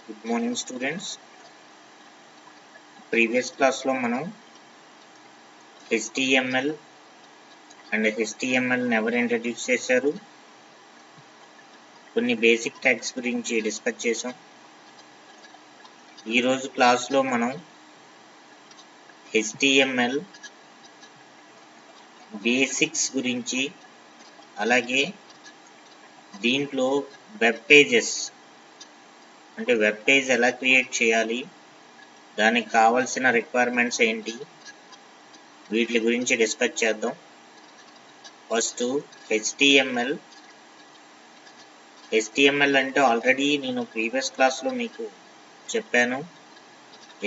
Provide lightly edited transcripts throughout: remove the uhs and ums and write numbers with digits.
Good morning students. Previous class lo manam HTML and HTML ఎవరు introduce చేశారు, కొన్ని basic tags గురించి discuss చేసాం. ఈ రోజు క్లాస్ లో మనం HTML బేసిక్స్ గురించి, అలాగే దీంట్లో వెబ్ పేజెస్ అంటే వెబ్ పేజ్ ఎలా క్రియేట్ చేయాలి, దానికి కావాల్సిన రిక్వైర్మెంట్స్ ఏంటి, వీటి గురించి డిస్కస్ చేద్దాం. ఫస్ట్ HTML అంటే ఆల్రెడీ నేను ప్రీవియస్ క్లాస్లో మీకు చెప్పాను.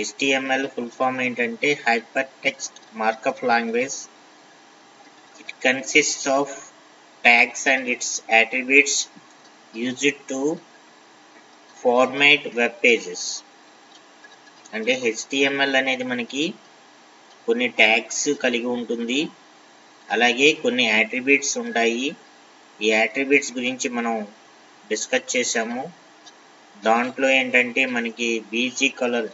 HTML ఫుల్ ఫామ్ ఏంటంటే hyper text markup language. It consists of tags and it's attributes used to format web pages. అంటే HTML అనేది మనకి కొన్ని ట్యాగ్స్ కలిగి ఉంటుంది, అలాగే కొన్ని అట్రిబ్యూట్స్ ఉంటాయి. ఈ అట్రిబ్యూట్స్ గురించి మనం డిస్కస్ చేసాము. దాంట్లో ఏంటంటే మనకి బీజీ కలర్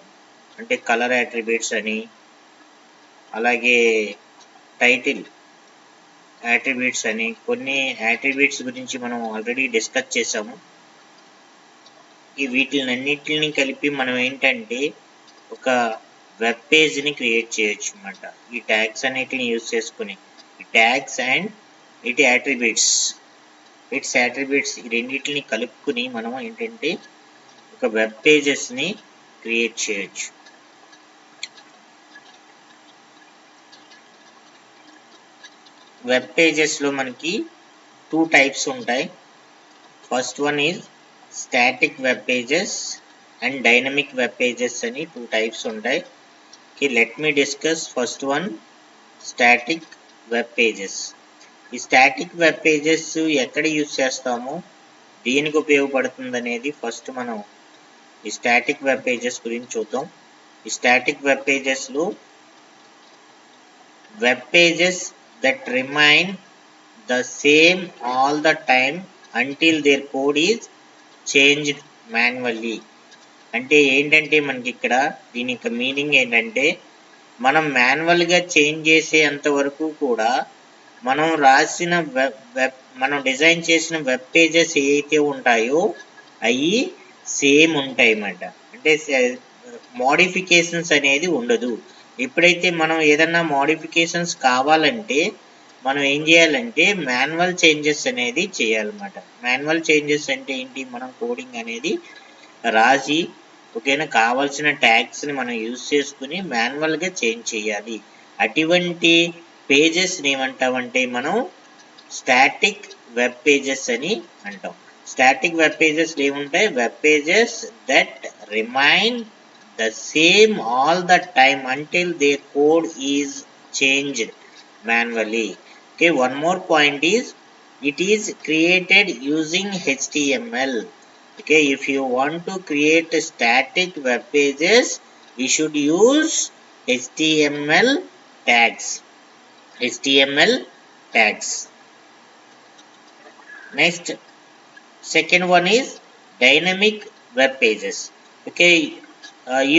అంటే కలర్ అట్రిబ్యూట్స్ అని, అలాగే టైటిల్ అట్రిబ్యూట్స్ అని కొన్ని అట్రిబ్యూట్స్ గురించి మనం ఆల్రెడీ డిస్కస్ చేసాము. ఈ వీటిలన్నిటిని కలిపి మనం ఏంటంటే ఒక వెబ్ పేజ్ని క్రియేట్ చేయొచ్చు అన్నమాట. ఈ ట్యాగ్స్ అన్నిటిని యూజ్ చేసుకుని ఈ ట్యాగ్స్ అండ్ ఇట్ అట్రిబ్యూట్స్ ఈ రెండింటిని కలుపుకుని మనం ఏంటంటే ఒక వెబ్ పేజెస్ని క్రియేట్ చేయొచ్చు. వెబ్ పేజెస్లో మనకి 2 టైప్స్ ఉంటాయి. First one is static web pages and dynamic web pages అని 2 టైప్స్ ఉంటాయి. Let me discuss first one, static web pages. ఈ స్టాటిక్ వెబ్ పేజెస్ ఎక్కడ యూజ్ చేస్తామో, దేనికి ఉపయోగపడుతుంది అనేది ఫస్ట్ మనం ఈ స్టాటిక్ వెబ్ పేజెస్ గురించి చూద్దాం. ఈ స్టాటిక్ వెబ్ పేజెస్లో web pages that remain the same all the time until their code is changed manually. అంటే ఏంటంటే మనకి ఇక్కడ దీని యొక్క మీనింగ్ ఏంటంటే, మనం మాన్యువల్గా చేంజ్ చేసేంత వరకు కూడా మనం రాసిన మనం డిజైన్ చేసిన వెబ్ పేజెస్ ఏవైతే ఉంటాయో అవి సేమ్ ఉంటాయి అన్నమాట. అంటే మోడిఫికేషన్స్ అనేది ఉండదు. ఎప్పుడైతే మనం ఏదన్నా మోడిఫికేషన్స్ కావాలంటే మనం ఏం చేయాలంటే మాన్యువల్ చేంజెస్ అనేది చేయాలన్నమాట. మాన్యువల్ చేంజెస్ అంటే ఏంటి, మనం కోడింగ్ అనేది రాసి ఓకేనా కావాల్సిన ట్యాగ్స్ని మనం యూజ్ చేసుకుని మాన్యువల్గా చేంజ్ చేయాలి. అటువంటి పేజెస్ని ఏమంటామంటే మనం స్టాటిక్ వెబ్ పేజెస్ అని అంటాం. స్టాటిక్ వెబ్ పేజెస్ ఏముంటాయి, web pages that remain the same all the time until their code is changed manually. Okay, one more point is it is created using HTML. Okay, if you want to create static web pages, we should use HTML tags. Next, second one is dynamic web pages. Okay,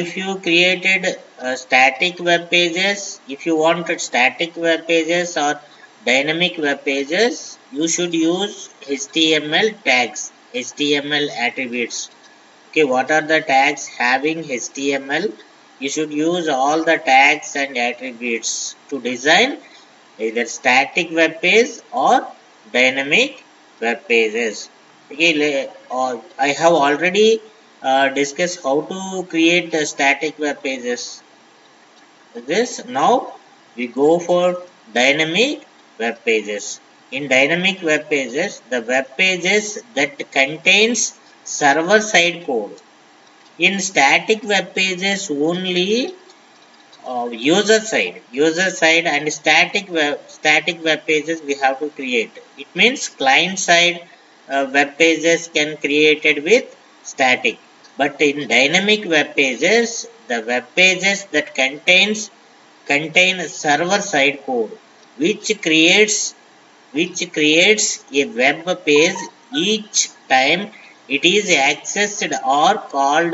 if you created static web pages, if you wanted static web pages or dynamic web pages, you should use HTML tags, HTML attributes. Okay, what are the tags having HTML? You should use all the tags and attributes to design either static web page or dynamic web pages. Okay, I have already discuss how to create static web pages. Now we go for dynamic web pages. In dynamic web pages, the web pages that contains server side code. In static web pages only user side and static web pages we have to create. It means client side web pages can created with static. But in dynamic web pages, the web pages that contain server side code, which creates a web page each time it is accessed or called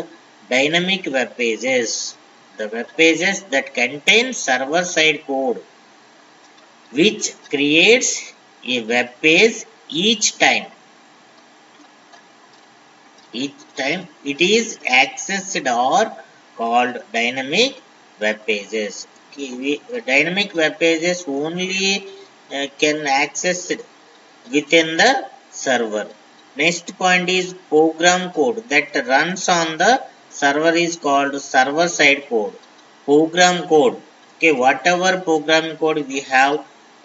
dynamic web pages. The web pages that contain server-side code, which creates a web page each time. Each time it is accessed or called dynamic web pages. Dynamic web pages only can access within the server. Next point is program code that runs on the server is called server side code. Program code. Okay, whatever program code we have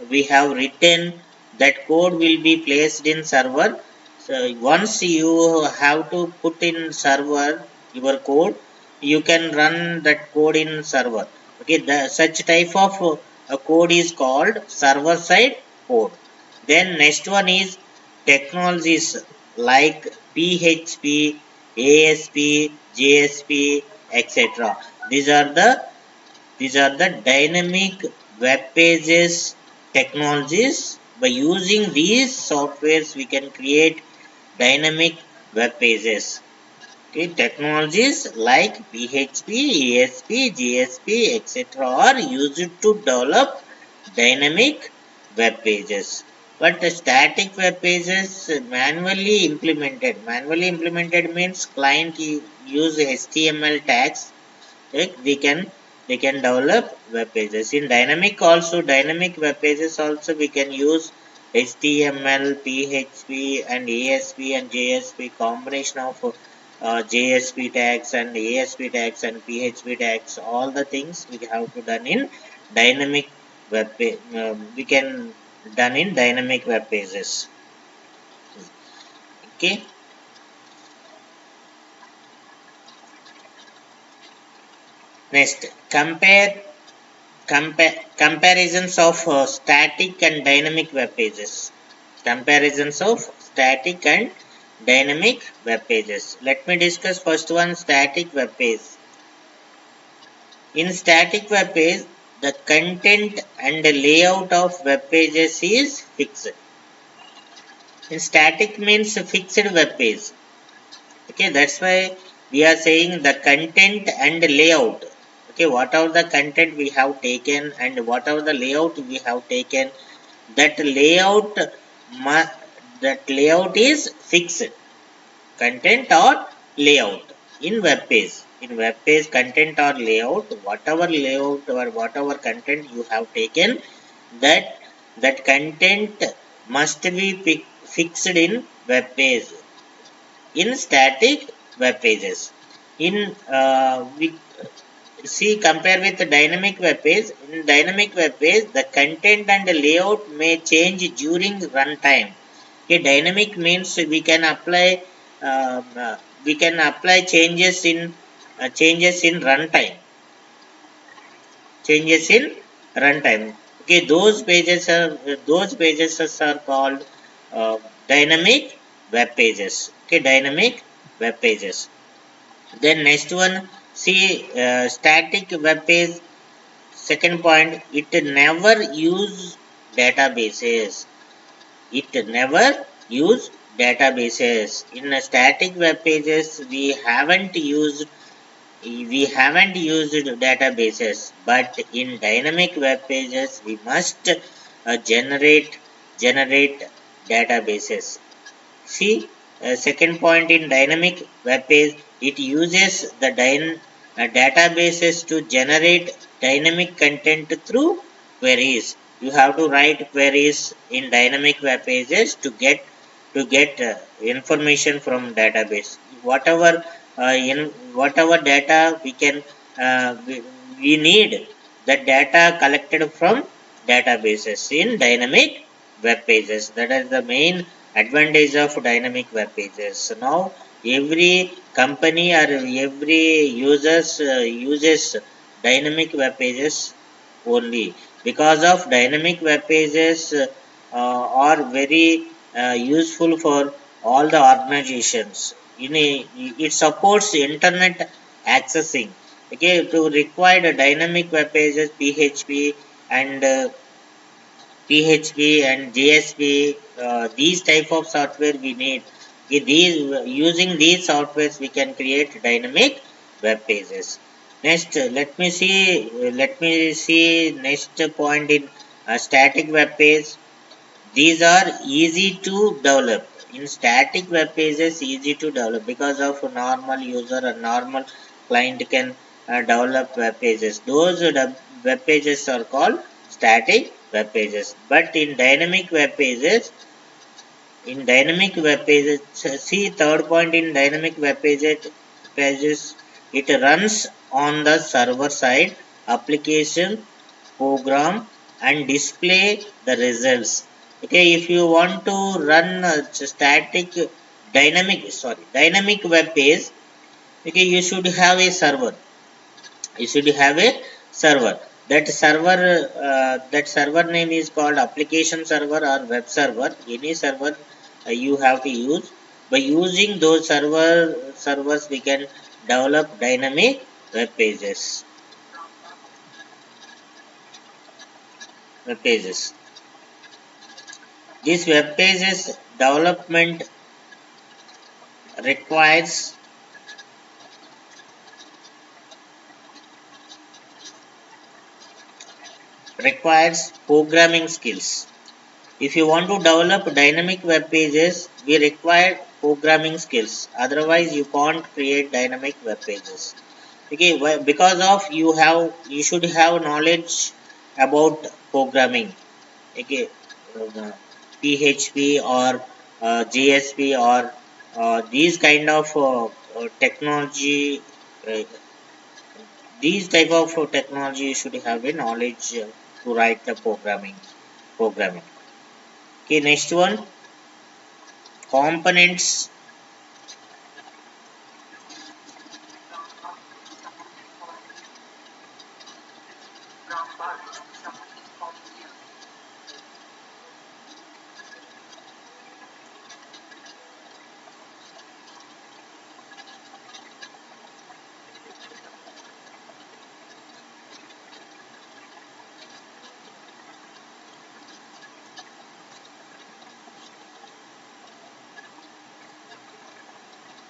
written, that code will be placed in server. So once you have to put in server your code, you can run that code in server. Okay, such type of code is called server side code. Then next one is technologies like PHP, ASP, JSP, etc. These are the dynamic web pages technologies. By using these softwares, we can create dynamic web pages. Okay, technologies like PHP, ASP, JSP, etc. are used to develop dynamic web pages. But the static web pages manually implemented. Manually implemented means client use HTML tags. Like they can develop web pages. In dynamic web pages also we can use HTML, PHP and ASP and JSP combination of JSP tags and ASP tags and PHP tags. All the things we have to done in dynamic web page. We can done in dynamic web pages. Okay. Next, comparisons of static and dynamic web pages. Comparisons of static and dynamic web pages. Let me discuss first one, static web page. In static web page, the content and the layout of web pages is fixed. In static means fixed web page. Okay, that's why we are saying the content and layout. Okay, whatever the content we have taken and whatever the layout we have taken, that layout is fixed. Content or layout in web page. In web page, content or layout, whatever layout or whatever content you have taken, that content must be fixed in web page. In static web pages, in we see compare with the dynamic web page. In dynamic web page, the content and the layout may change during runtime. Okay, dynamic means we can apply changes in runtime. Changes in runtime. Okay, those pages are called dynamic web pages. Okay, dynamic web pages. Then next one, see static web page. Second point, it never use databases. It never use databases. In a static web pages, we haven't used databases, but in dynamic web pages, we must generate databases. See, second point in dynamic web page, it uses the databases to generate dynamic content through queries. You have to write queries in dynamic web pages to get information from database. Whatever data we need, the data collected from databases in dynamic web pages. That is the main advantage of dynamic web pages. So now every company or every users uses dynamic web pages only, because of dynamic web pages are very useful for all the organizations. It supports internet accessing. Okay, to require dynamic web pages, and PHP and JSP, these type of software we need. Using these softwares we can create dynamic web pages. Next, let me see next point in static web page. These are easy to develop. In static web pages, easy to develop because of a normal user, a normal client can develop web pages. Those web pages are called static web pages. But in dynamic web pages, see third point in dynamic web pages, it runs on the server side application program and display the results. Okay, if you want to run a static dynamic web page, okay, you should have a server. That server name is called application server or web server. Any server you have to use. By using those servers, we can develop dynamic web pages. This web pages development requires programming skills. If you want to develop dynamic web pages, we require programming skills. Otherwise, you can't create dynamic web pages. Okay, because of you should have knowledge about programming. Okay, uh, PHP or JSP or these kind of technology. Uh, these type of technology you should have a knowledge to write the programming. Okay, next one, components.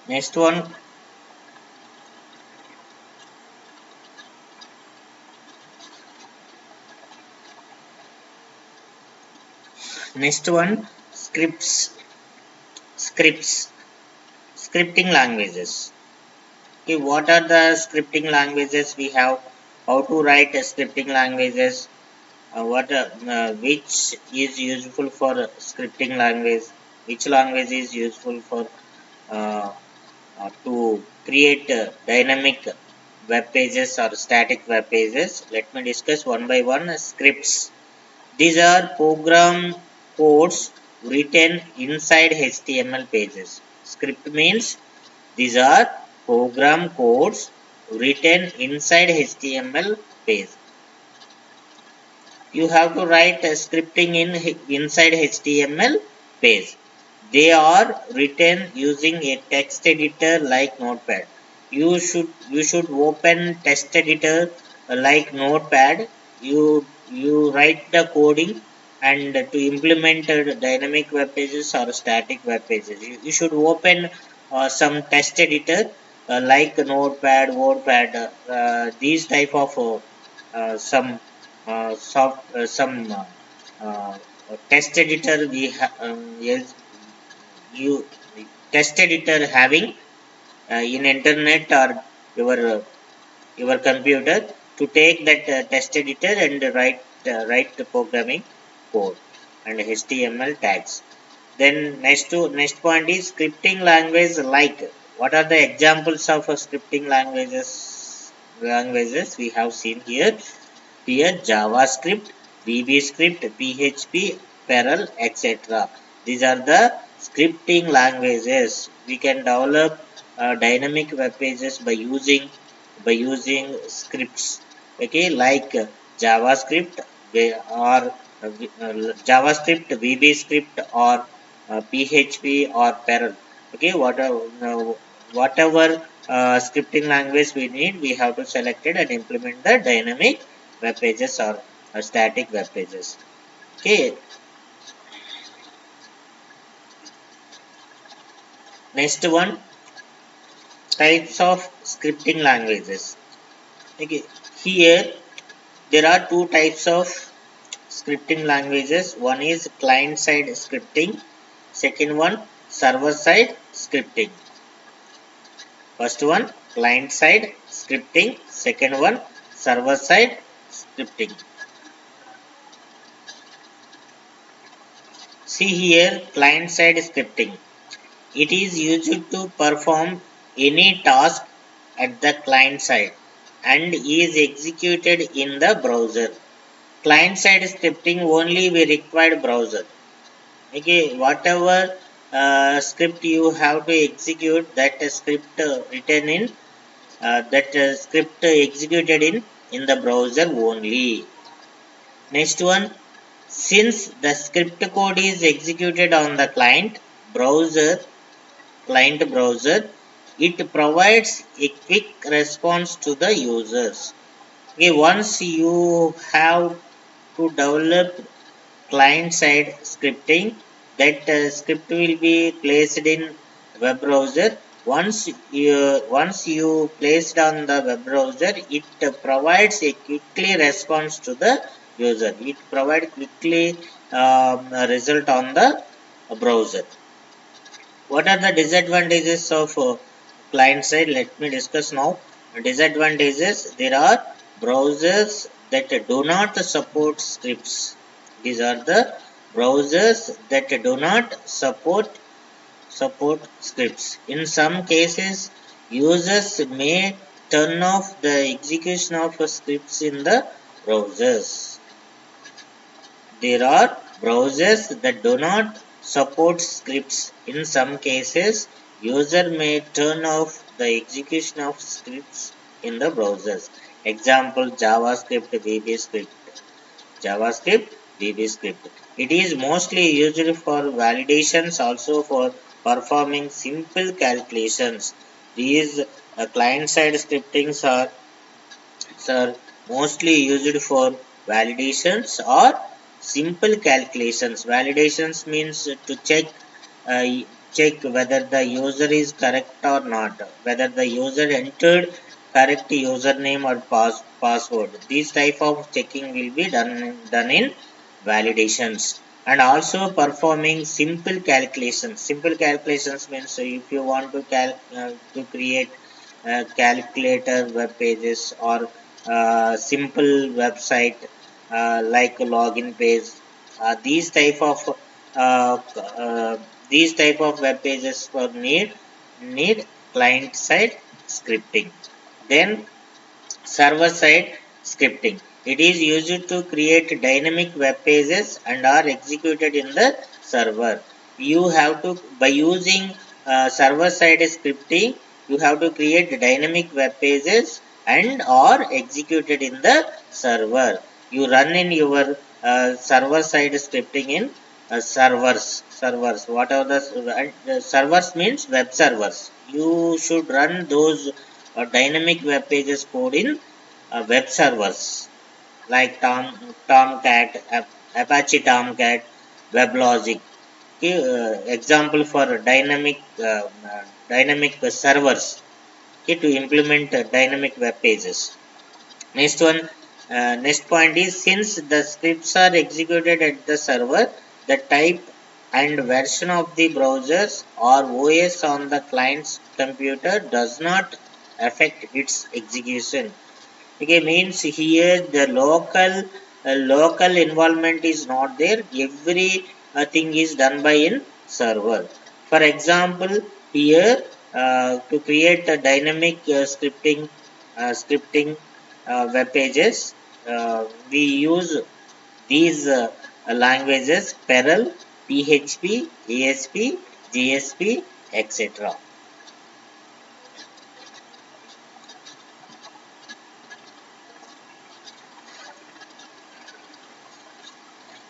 Next one, next one, scripts, scripting languages. Okay, what are the scripting languages we have? How to write scripting languages? Which is useful for scripting language? Which language is useful for uh, to create dynamic web pages or static web pages? Let me discuss one by one. Scripts. These are program codes written inside HTML pages. Script means these are program codes written inside HTML page. You have to write a scripting inside HTML page. They are written using a text editor like Notepad. You should open text editor like Notepad. You write the coding and to implement dynamic web pages or static web pages. You should open some text editor like Notepad, WordPad, these type of some uh, test editor yes, you test editor having in internet or your uh, your computer to take that test editor and write the programming code and HTML tags. Then next point is scripting language. Like, what are the examples of scripting languages we have seen here? Here JavaScript, VBScript, PHP, Perl, etc. These are the scripting languages. We can develop dynamic web pages by using scripts. Okay, like JavaScript or JavaScript, VBScript or PHP or Perl. Okay, whatever scripting language we need, we have to select it and implement the dynamic web pages or static web pages. Okay, next one, types of scripting languages. Okay, here there are two types of scripting languages. One is client side scripting, second one server side scripting. First one client side scripting, second one server side scripting. See here, client side scripting. It is used to perform any task at the client side and is executed in the browser. Client side scripting only we required browser. Okay, whatever script you have to execute, that script written in that script executed in the browser only. Next one, since the script code is executed on the client browser, it provides a quick response to the users. Okay, once you have to develop client side scripting, that script will be placed in web browser. Once you placed on the web browser, it provides a quickly response to the user. It provides quickly a result on the browser. What are the disadvantages of client side? Let me discuss now. Disadvantages: there are browsers that do not support scripts. These are the browsers that do not support scripts. In some cases, users may turn off the execution of scripts in the browsers. There are browsers that do not support scripts. In some cases, user may turn off the execution of scripts in the browsers. Example, JavaScript, VBScript. JavaScript, VBScript. It is mostly used for validations, also for performing simple calculations. These client-side scriptings are mostly used for validations or simple calculations. Validations means to uh, check whether the user is correct or not, whether the user entered correct username or password. These type of checking will be done in validations. And also performing simple calculations. Simple calculations means if you want to create calculator web pages or simple website like a login page. These type of uh, uh, these type of web pages for need client side scripting. Then server side scripting. It is used to create dynamic web pages and are executed in the server. You have to, by using server side scripting, you have to create dynamic web pages and are executed in the server. You run in your server side scripting in servers. What are the servers means web servers. You should run those dynamic web pages code in web servers like Tomcat, Apache Tomcat, WebLogic. Okay, example for dynamic servers, okay, to implement dynamic web pages. Next one, next point is, since the scripts are executed at the server, the type and version of the browsers or OS on the client's computer does not affect its execution. Okay, means here the local involvement is not there. Every thing is done by in server. For example, here to create a dynamic scripting web pages, we use these languages: Perl, PHP, ASP, JSP, etc.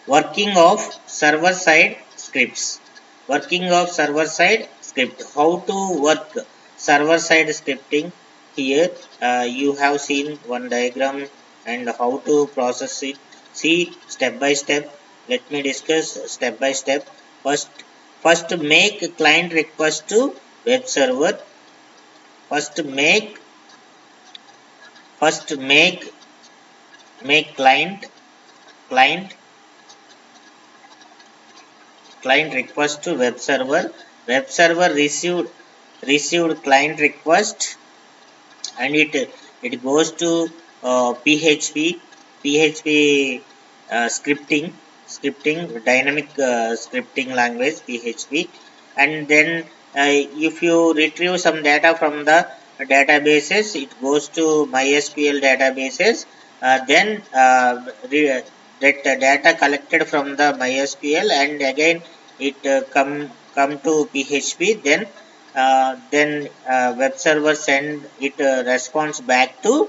Working of server side scripts. Working of server side script. How to work server side scripting? Here you have seen one diagram and how to process it. See step by step. Let me discuss step by step. First, make client request to web server. first make client client request to web server received client request, and it goes to PHP scripting dynamic scripting language PHP, and then if you retrieve some data from the databases, it goes to MySQL databases. Then that data collected from the MySQL, and again it come to PHP. Then web server send it response back to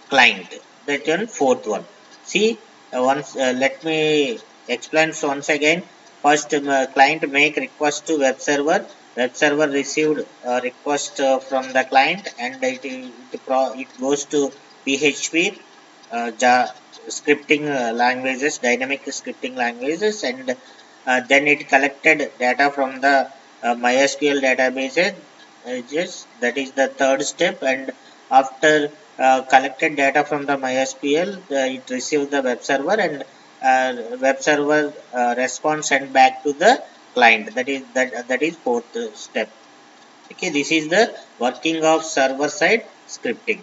client. That one fourth one. See, once let me explain once again. First, client make request to web server. Web server received request from the client, and it goes to PHP scripting languages, dynamic scripting languages, and then it collected data from the MySQL databases. That is the third step, and after collected data from the MySQL, it received the web server, and web server response sent back to the client. That is fourth step. Okay, this is the working of server side scripting.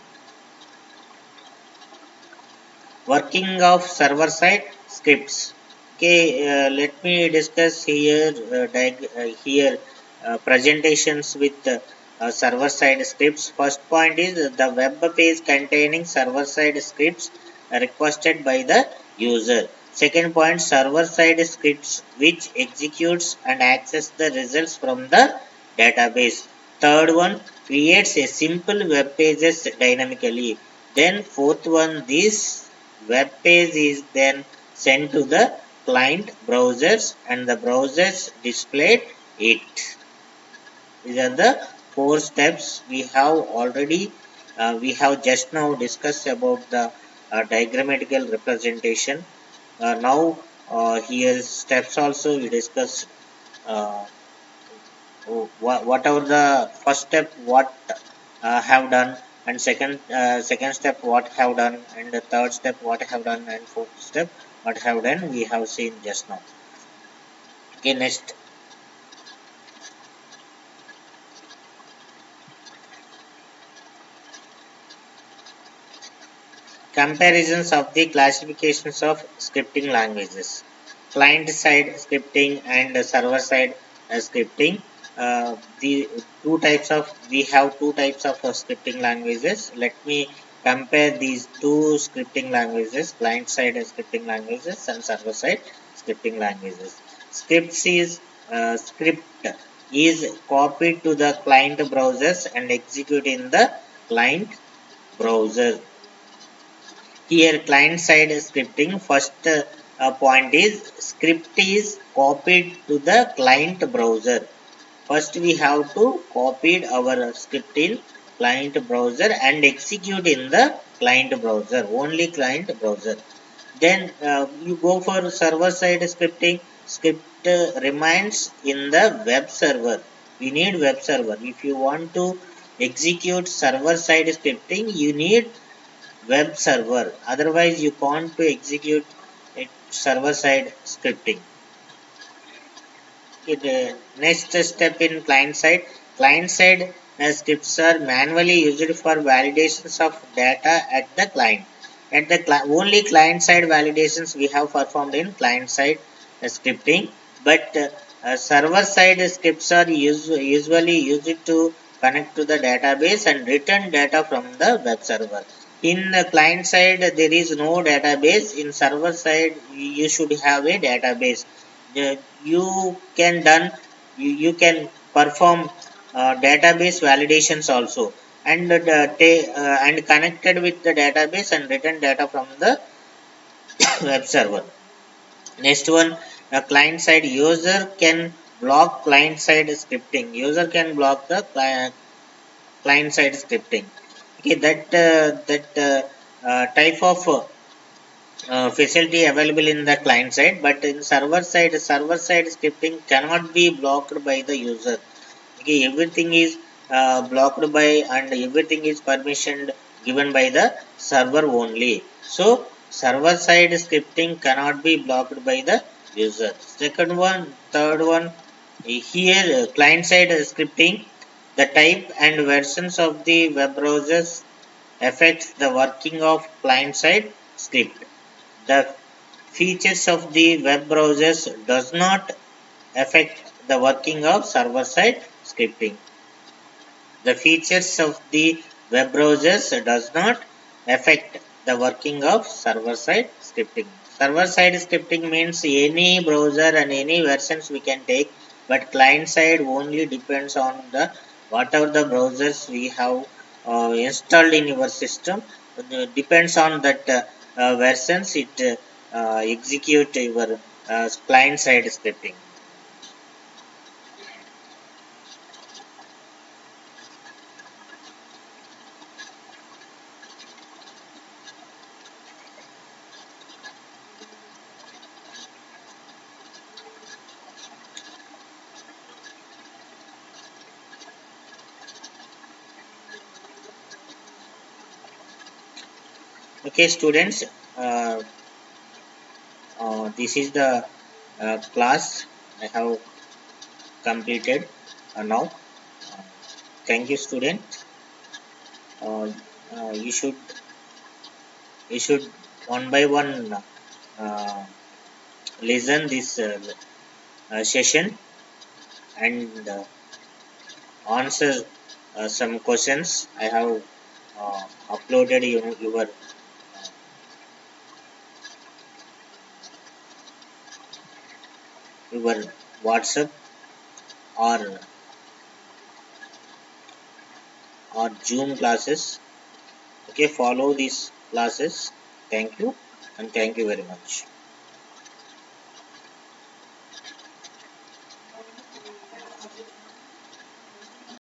Working of server side scripts. Okay, let me discuss here presentations with server side scripts. First point is the web page containing server side scripts requested by the user. Second point, server side scripts which executes and access the results from the database. Third one, creates a simple web pages dynamically. Then fourth one, this web page is then sent to the client browsers, and the browsers displayed it. These are the four steps we have already we have just now discussed about the diagrammatical representation. Now here steps also we discussed. uh, Whatever the first step what have done, and second step what have done, and the third step what have done, and fourth step what have done, we have seen just now. Okay, next. Comparisons of the classifications of scripting languages: client side scripting and server side scripting. The two types of we have two types of scripting languages. Let me compare these two scripting languages: client side scripting languages and server side scripting languages. Script is copied to the client browsers and execute in the client browser. Here client side scripting, first point is script is copied to the client browser. First we have to copy our script in client browser and execute in the client browser, only client browser. Then you go for server side scripting. Script remains in the web server. We need web server. If you want to execute server side scripting, you need web server, otherwise you can't to execute it server side scripting. Next step in client side scripts are manually used for validations of data at the client. Only client side validations we have performed in client side scripting, but server side scripts are usually used to connect to the database and return data from the web server. In the client side there is no database. In server side you should have a database. You can done you can perform database validations also, and and connected with the database and return data from the web server. Next one, client side user can block client side scripting. User can block the client side scripting. Okay, that type of facility available in the client side, but in server side scripting cannot be blocked by the user. Okay, everything is blocked by, and everything is permission given by the server only. So server side scripting cannot be blocked by the user. Second one, third one, here client side scripting, the type and versions of the web browsers affects the working of client side script. The features of the web browsers does not affect the working of server side scripting. The features of the web browsers does not affect the working of server side scripting. Server side scripting means any browser and any versions we can take, but client side only depends on the whatever the browsers we have installed in your system. Depends on that versions it execute your client side scripting. Okay, students. Uh, this is the class I have completed now. Uh, Thank you, student. Uh, you should one by one uh, listen this session and answer some questions I have uploaded in your WhatsApp or Zoom classes. Okay, follow these classes. Thank you, and thank you very much.